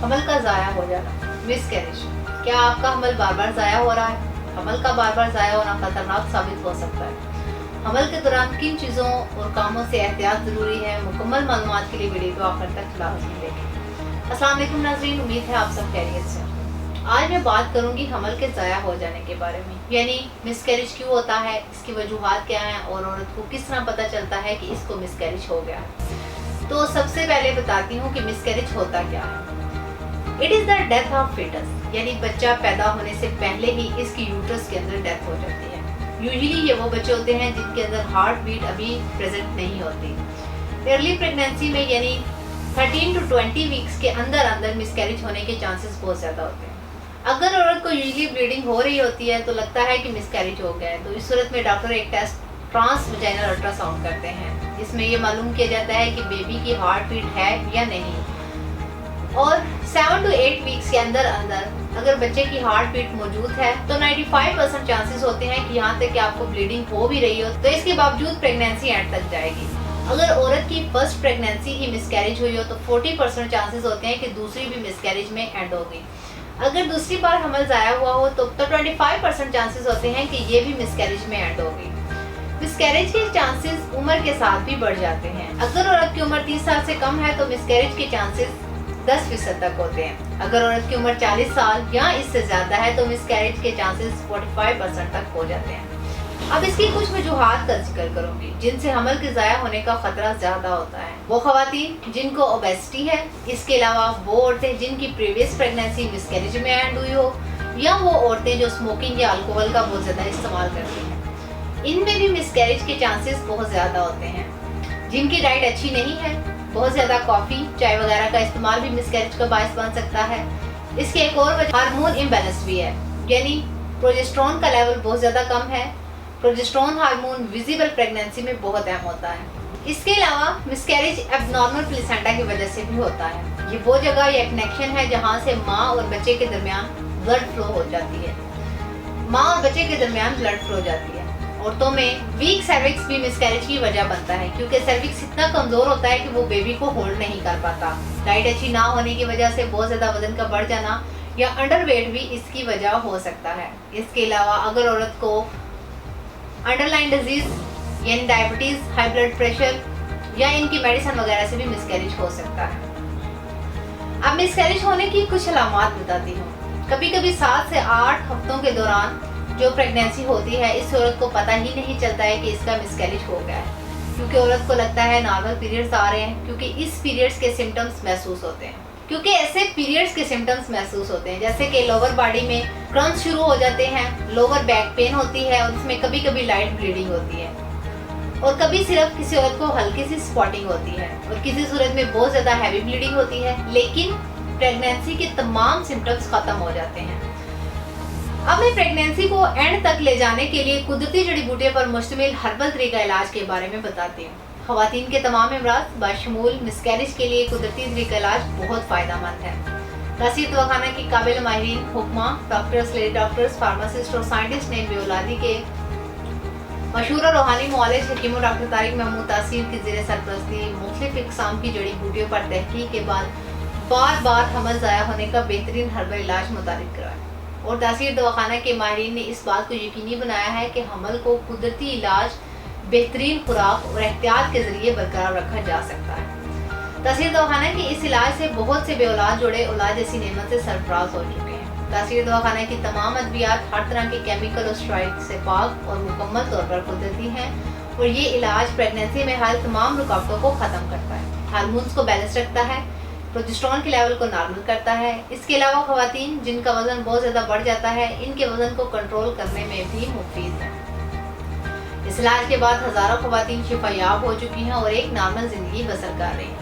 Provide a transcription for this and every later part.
हमल का ज़ाया हो जाना, मिसकैरेज। क्या आपका हमल बार बार ज़ाया हो रहा है? हमल का बार बार ज़ाया होना खतरनाक साबित हो सकता है। हमल के दौरान किन चीज़ों और कामों से एहतियात ज़रूरी है? मुकम्मल मालूमात के लिए वीडियो को आखिर तक लाज़मी देखें। अस्सलाम वालेकुम नाज़रीन, उम्मीद है आप सब खैरियत से। आज मैं बात करूंगी हमल के ज़ाया हो जाने के बारे में, यानी मिसकैरेज क्यों होता है, इसकी वजूहात क्या हैं और औरत को किस तरह पता चलता है कि इसको मिसकैरेज हो गया है। तो सबसे पहले बताती हूँ कि मिसकैरेज होता क्या है। It is the death of foetus, यानी बच्चा पैदा होने से पहले ही इसकी यूट्रस के अंदर डेथ हो जाती है। यूजुअली ये वो बच्चे होते हैं जिनके अंदर हार्ट बीट अभी प्रेजेंट नहीं होती। अर्ली प्रेगनेंसी में यानी 13 to 20 वीक्स के अंदर अंदर मिसकैरेज होने के चांसेस बहुत ज़्यादा होते हैं। अगर औरत को यूजुअली ब्लीडिंग हो रही होती है तो लगता है कि मिसकैरेज हो गया है, तो इस सूरत में डॉक्टर एक टेस्ट ट्रांस वजाइनल अल्ट्रासाउंड करते हैं, जिसमें ये मालूम किया जाता है कि बेबी की हार्ट बीट है या नहीं। और 7 to 8 वीक्स के अंदर अंदर अगर बच्चे की हार्ट बीट मौजूद है तो 95% चांसेस होते हैं कि यहाँ तक कि आपको ब्लीडिंग हो भी रही हो तो इसके बावजूद प्रेगनेंसी एंड तक जाएगी। अगर औरत की फर्स्ट प्रेगनेंसी ही मिसकैरेज हुई हो तो 40% चांसेस होते हैं कि दूसरी भी मिसकैरेज में एंड होगी। अगर दूसरी बार हमल ज़ाया हुआ हो तो 25% चांसेस होते हैं कि ये भी मिसकैरेज में एंड होगी। मिसकैरेज के चांसेस उम्र के साथ भी बढ़ जाते हैं। अगर औरत की उम्र 30 साल से कम है तो मिसकैरेज के चांसेस 10% तक होते हैं। अगर औरत की उम्र 40 साल या इससे ज़्यादा है तो मिसकैरेज के चांसेस 45% तक हो जाते हैं। अब इसकी कुछ वजूहात का जिक्र करूंगी जिनसे हमल के ज़ाया होने का खतरा ज़्यादा होता है। वो खवातीन जिनको ओबेसिटी है, इसके अलावा वो औरतें जिनकी प्रीवियस प्रेगनेंसी मिसकैरेज में एंड हुई हो, या वो औरतें जो स्मोकिंग या अल्कोहल का बहुत ज़्यादा इस्तेमाल करती हैं, इनमें भी मिसकैरेज के चांसेस बहुत ज़्यादा होते हैं। जिनकी डाइट अच्छी नहीं है, बहुत ज़्यादा कॉफ़ी चाय वगैरह का इस्तेमाल भी मिसकैरेज का बायस बन सकता है। इसकी एक और वजह हार्मोन इम्बैलेंस भी है, यानी प्रोजेस्टेरोन का लेवल बहुत ज़्यादा कम है। प्रोजेस्टेरोन हार्मोन विजिबल प्रेगनेंसी में बहुत अहम होता है। इसके अलावा मिसकैरेज एब्नॉर्मल प्लेसेंटा की वजह से भी होता है। ये वो जगह या कनेक्शन है जहाँ से माँ और बच्चे के दरमियान ब्लड फ्लो हो जाती है। माँ और बच्चे के दरमियान ब्लड फ्लो हो जाती है। औरतों में वीक सर्विक्स भी मिसकैरेज की वजह बनता है, क्योंकि सर्विक्स इतना कमज़ोर होता है कि वो बेबी को होल्ड नहीं कर पाता। डाइट अच्छी ना होने की वजह से बहुत ज़्यादा वजन का बढ़ जाना या अंडरवेट भी इसकी वजह हो सकता है। इसके अलावा अगर औरत को अंडरलाइन डिजीज यानी डायबिटीज़, हाई ब्लड प्रेशर या इनकी मेडिसिन वगैरह से भी मिसकैरेज हो सकता है। अब मिसकैरेज होने की कुछ अलामात बताती हूँ। कभी कभी 7 से 8 हफ्तों के दौरान जो प्रेगनेंसी होती है इस औरत को पता ही नहीं चलता है कि इसका मिसकैरेज हो गया है, क्योंकि औरत को लगता है नॉर्मल पीरियड्स आ रहे हैं, क्योंकि इस पीरियड्स के सिम्टम्स महसूस होते हैं। क्योंकि ऐसे पीरियड्स के सिम्टम्स महसूस होते हैं जैसे कि लोअर बॉडी में क्रम्स शुरू हो जाते हैं, लोअर बैक पेन होती है और इसमें कभी कभी लाइट ब्लीडिंग होती है, और कभी सिर्फ किसी औरत को हल्की सी स्पॉटिंग होती है, और किसी सूरत में बहुत ज़्यादा हैवी ब्लीडिंग होती है, लेकिन प्रेगनेंसी के तमाम सिम्टम्स ख़त्म हो जाते हैं। अब मैं प्रेगनेंसी को एंड तक ले जाने के लिए कुदरती जड़ी बूटियों पर मुश्तमिल हर्बल तरीका इलाज के बारे में बताती हूँ। ख़वातीन के तमाम अमराज बाशमूल मिसकैरेज के लिए कुदरती तरीका इलाज बहुत फ़ायदेमंद है। तासीर दवाखाना की काबिल माहिरीन हुक्मा, डॉक्टर्स, लेडी डॉक्टर्स, फार्मासिस्ट और साइंटिस्ट ने बेऔलादी के मशहूर और रूहानी मुआलिज हकीम डॉक्टर तारिक महमूद तासीर की ज़ेर सरपरस्ती मुख्तलिफ इक़साम की जड़ी बूटियों पर तहकीक के बाद बार बार हमल ज़ाया होने का बेहतरीन हर्बल इलाज मुतारिफ कराया, और तासीर दवाखाना के माहिरीन ने इस बात को यकीनी बनाया है कि हमल को कुदरती इलाज, बेहतरीन खुराक और एहतियात के ज़रिए बरकरार रखा जा सकता है। तासीर दवाखाना के इस इलाज से बहुत से बेऔलाद जोड़े औलाद जैसी नेमत से सरफराज हो चुके हैं। तासीर दवाखाना की तमाम अद्वियात हर तरह के केमिकल और स्टेरॉइड से पाक और मुकम्मल तौर पर कुदरती हैं, और ये इलाज प्रेगनेंसी में हाल तमाम रुकावटों को ख़त्म करता है, हार्मोन्स को बैलेंस रखता है, प्रोजेस्टेरोन के लेवल को नॉर्मल करता है। इसके अलावा ख़वातीन जिनका वज़न बहुत ज़्यादा बढ़ जाता है, इनके वज़न को कंट्रोल करने में भी मुफीद है। इस इलाज के बाद हज़ारों ख़वातीन शिफायाब हो चुकी हैं और एक नॉर्मल ज़िंदगी बसर कर रही हैं।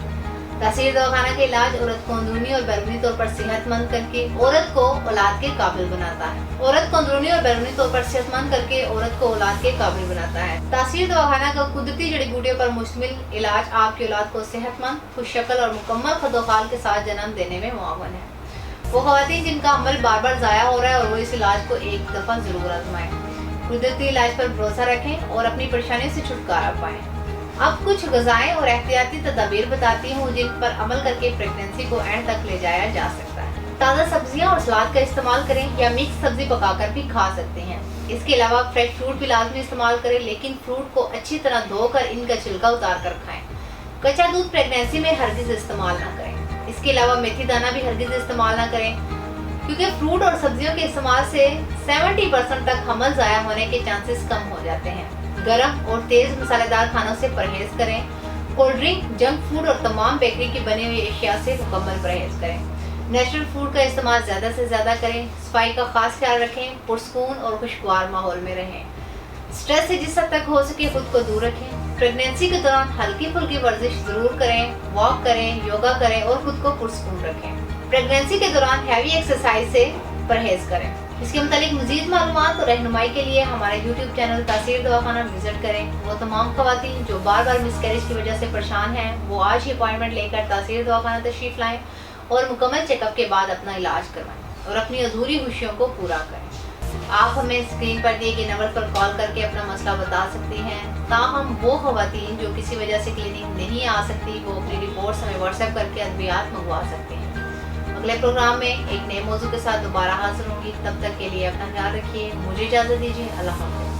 तासीर दवाखाना के इलाज औरत को अंदरूनी और बैरूनी तौर पर सेहतमंद करके औरत को औलाद के काबिल बनाता है। औरत को अंदरूनी और बैरूनी तौर पर सेहतमंद करके औरत को औलाद के काबिल बनाता है। तासीर दवाखाना का कुदरती जड़ी बूटियों पर मुश्तमिल इलाज आपकी औलाद को सेहतमंद, खुशशक्ल और मुकम्मल खदोखाल के साथ जन्म देने में मुआवन है। वो ख़वातीन जिनका अमल बार बार ज़ाया हो रहा है और वो इस इलाज को एक दफ़ा ज़रूर आजमाएं। कुदरती इलाज पर भरोसा रखें और अपनी परेशानी से छुटकारा पाएं। अब कुछ ग़िज़ाएँ और एहतियाती तदाबीर बताती हूँ जिन पर अमल करके प्रेगनेंसी को एंड तक ले जाया जा सकता है। ताज़ा सब्जियाँ और सलाद का इस्तेमाल करें या मिक्स सब्जी पकाकर भी खा सकते हैं। इसके अलावा फ्रेश फ्रूट भी लाजमी इस्तेमाल करें, लेकिन फ्रूट को अच्छी तरह धोकर इनका छिलका उतार कर खाएं। कच्चा दूध प्रेगनेंसी में हरगिज़ इस्तेमाल ना करें। इसके अलावा मेथी दाना भी हरगिज़ इस्तेमाल ना करें, क्योंकि फ्रूट और सब्जियों के इस्तेमाल से 70% तक हमल ज़ाया होने के चांसेस कम हो जाते हैं। गरम और तेज़ मसालेदार खानों से परहेज़ करें। कोल्ड ड्रिंक, जंक फूड और तमाम बेकरी की बनी हुई अशिया से मुकम्मल परहेज़ करें। नेचुरल फूड का इस्तेमाल ज़्यादा से ज़्यादा करें। सफाई का खास ख्याल रखें। पुरसकून और खुशगवार माहौल में रहें। स्ट्रेस से जिस हद तक हो सके खुद को दूर रखें। प्रेगनेंसी के दौरान हल्की फुल्की वर्जिश ज़रूर करें, वॉक करें, योगा करें और खुद को पुरसकून रखें। प्रेगनेंसी के दौरान हैवी एक्सरसाइज से परहेज़ करें। इसके मुतालिक मज़ीद मालूमात और रहनुमाई के लिए हमारे YouTube चैनल तासीर दवाखाना विजिट करें। वो तमाम ख़वातीन जो बार बार मिसकैरेज की वजह से परेशान हैं, वो आज ही अपॉइंटमेंट लेकर तासीर दवाखाना तशरीफ़ लाएँ और मुकम्मल चेकअप के बाद अपना इलाज करवाएं और अपनी अधूरी खुशियों को पूरा करें। आप हमें स्क्रीन पर दिए गए नंबर पर कॉल करके अपना मसला बता सकती हैं। ताहम वो ख़वातीन जो किसी वजह से क्लिनिक नहीं आ सकती, वो अपनी रिपोर्ट्स हमें व्हाट्सएप करके अद्वियात मंगवा सकते हैं। अगले प्रोग्राम में एक नए मौजू के साथ दोबारा हाजिर होंगी। तब तक के लिए अपना ख्याल रखिए। मुझे इजाज़त दीजिए। अल्लाह हाफ़िज़।